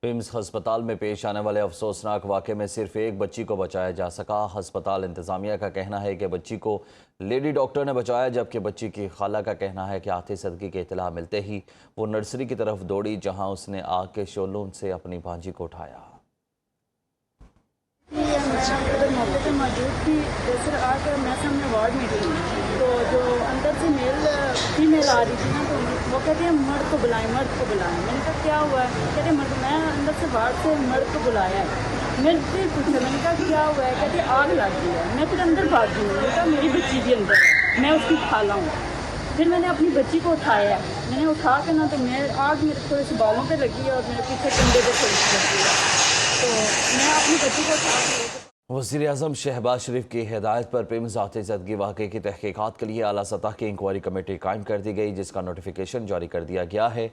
PIMS अस्पताल में पेश आने वाले अफसोसनाक वाक़े में सिर्फ एक बच्ची को बचाया जा सका। अस्पताल इंतज़ामिया का कहना है कि बच्ची को लेडी डॉक्टर ने बचाया, जबकि बच्ची की खाला का कहना है कि आतिश सदकी की इत्तला मिलते ही वो नर्सरी की तरफ दौड़ी, जहां उसने आग के शोलों से अपनी भांजी को उठाया। मौके पर मौजूद थी। दरअसल आज मैं सामने वार्ड में थी, तो जो अंदर से फीमेल आ रही थी ना, तो वो कहते हैं मर्द को बुलाएं, मर्द को बुलाएं। मैंने कहा क्या हुआ है? कहते मर्द, मैं अंदर से वार्ड से मर्द को बुलाया है। मैं फिर पूछा, मैंने कहा क्या हुआ है? कहते आग लग गई है। मैं फिर अंदर भाग गई, मैंने कहा मेरी बच्ची भी अंदर है, मैं उसकी खाला हूँ। फिर मैंने अपनी बच्ची को उठाया, मैंने उठा के ना, तो मैं आग मेरे थोड़े से बालों पर लगी और मेरे पीछे कंधे पर थोड़ी सी लगी है, तो मैं अपनी बच्ची को उठा के वज़ीर-ए-आज़म शहबाज शरीफ की हिदायत पर पिम्स आतिशदगी वाक़े की तहकीकात के लिए आला सतह की इंक्वायरी कमेटी कायम कर दी गई, जिसका नोटिफिकेशन जारी कर दिया गया है।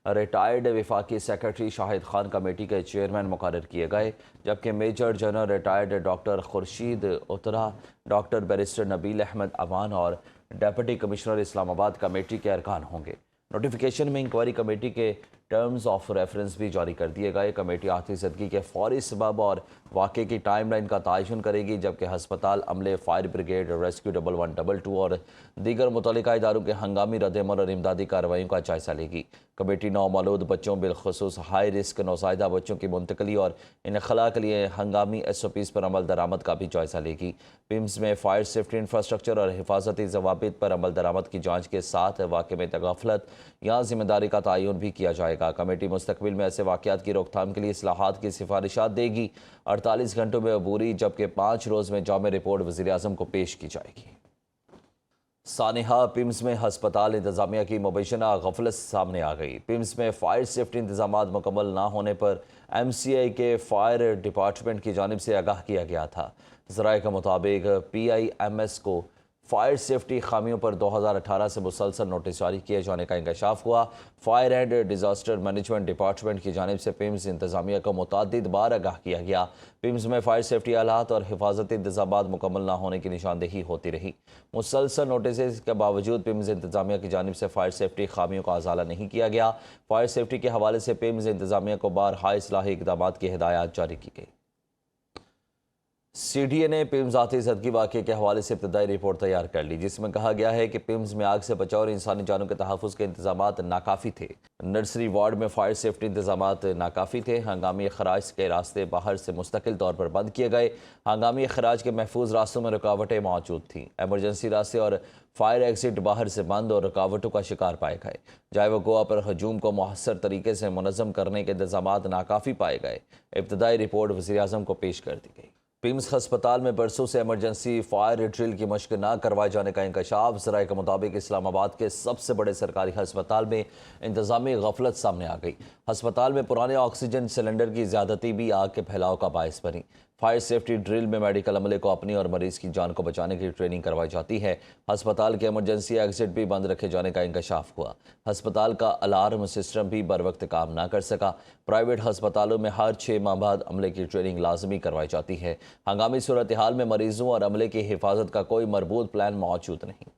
रिटायर्ड वफाकी सेक्रेटरी शाहिद खान कमेटी के चेयरमैन मुकर्रर किए गए, जबकि major general retired doctor Khurshid उतरा, डॉक्टर बैरिस्टर नबील अहमद अवान और डिप्टी कमिश्नर इस्लामाबाद कमेटी के अरकान होंगे। नोटिफिकेशन में इंक्वायरी कमेटी के टर्म्स ऑफ रेफरेंस भी जारी कर दिए गए। कमेटी आतिशदगी के फौरी सबब और वाक़े की टाइमलाइन का तयन करेगी, जबकि हस्पताल अमले, फायर ब्रिगेड, रेस्क्यू 1122 और दीगर मुतल्लिका इदारों के हंगामी रद्दमल और इमदादी कार्रवाइयों का जायजा लेगी। कमेटी नौमौलूद बच्चों, बिलखसूस हाई रिस्क नौसाइदा बच्चों की मुंतकली और इनखला के लिए हंगामी SOPs पर अमल दरामद का भी जायजा लेगी। पिम्स में फायर सेफ्टी इंफ्रास्ट्रक्चर और हिफाजती जवाबित पर अमल दरामद की जाँच के साथ वाक़े में तगफलत या जिम्मेदारी का तयन भी किया जाएगा। कमेटी मुस्तकबिल में ऐसे वाक़यात की रोकथाम के लिए इस्लाहात की सिफारिशात देगी। 48 घंटों में अबूरी, जबकि 5 रोज़ में जामे रिपोर्ट वज़ीर-ए-आज़म को पेश की जाएगी। सानिहा, पिम्स में हस्पताल इंतज़ामिया की मुबैना गफलत सामने आ गई। पिम्स में फायर सेफ्टी इंतजामात मुकम्मल ना होने पर MCI के फायर डिपार्टमेंट की जानिब से आगाह किया गया था। ज़राए के मुताबिक PIMS को फायर सेफ्टी खामियों पर 2018 से मुसलसल नोटिस जारी किए जाने का इंकशाफ हुआ। Fire and disaster management department की जानिब से पिम्स इंतज़ामिया को मुतअद्दिद बार आगाह किया गया। पिम्स में फायर सेफ्टी आलात और हिफाजती इंतजामात मुकम्मल ना होने की निशानदेही होती रही। मुसलसल नोटिस के बावजूद पिम्स इंतज़ामिया की जानिब से फायर सेफ्टी खामियों का अजाला नहीं किया गया। फायर सेफ्टी के हवाले से पिम्स इंतज़ामिया को बारहा इस्लाही इक़दामात की हिदायत जारी की गई। CDA ने पिम्स आतिशदगी वाक़े के हवाले से इब्तदाई रिपोर्ट तैयार कर ली, जिसमें कहा गया है कि पिम्स में आग से बचाव और इंसानी जानों के तहफ़्फ़ुज़ के इंतजामात नाकाफ़ी थे। नर्सरी वार्ड में फायर सेफ्टी इंतजामात नाकाफ़ी थे। हंगामी अखराज के रास्ते बाहर से मुस्तकिल तौर पर बंद किए गए। हंगामी अखराज के महफूज रास्तों में रुकावटें मौजूद थीं। एमरजेंसी रास्ते और फायर एग्जिट बाहर से बंद और रुकावटों का शिकार पाए गए। जाए वक़ुआ पर हजूम को मुहस्सर तरीके से मुनज़्ज़म करने के इंतजामात नाकाफ़ी पाए गए। इब्तदाई रिपोर्ट वज़ीर-ए-आज़म को पेश कर दी गई। पिम्स अस्पताल में बरसों से इमरजेंसी फायर ड्रिल की मशक न करवाए जाने का इंकशाफ। ज़राए के मुताबिक इस्लामाबाद के सबसे बड़े सरकारी अस्पताल में इंतजामी गफलत सामने आ गई। अस्पताल में पुराने ऑक्सीजन सिलेंडर की ज़्यादती भी आग के फैलाव का बायस बनी। फायर सेफ्टी ड्रिल में मेडिकल अमले को अपनी और मरीज की जान को बचाने की ट्रेनिंग करवाई जाती है। अस्पताल के इमरजेंसी एग्जिट भी बंद रखे जाने का इंकशाफ हुआ। अस्पताल का अलार्म सिस्टम भी बर वक्त काम ना कर सका। प्राइवेट अस्पतालों में हर 6 माह बाद अमले की ट्रेनिंग लाजमी करवाई जाती है। हंगामी सूरत हाल में मरीजों और अमले की हिफाजत का कोई मरबूत प्लान मौजूद नहीं।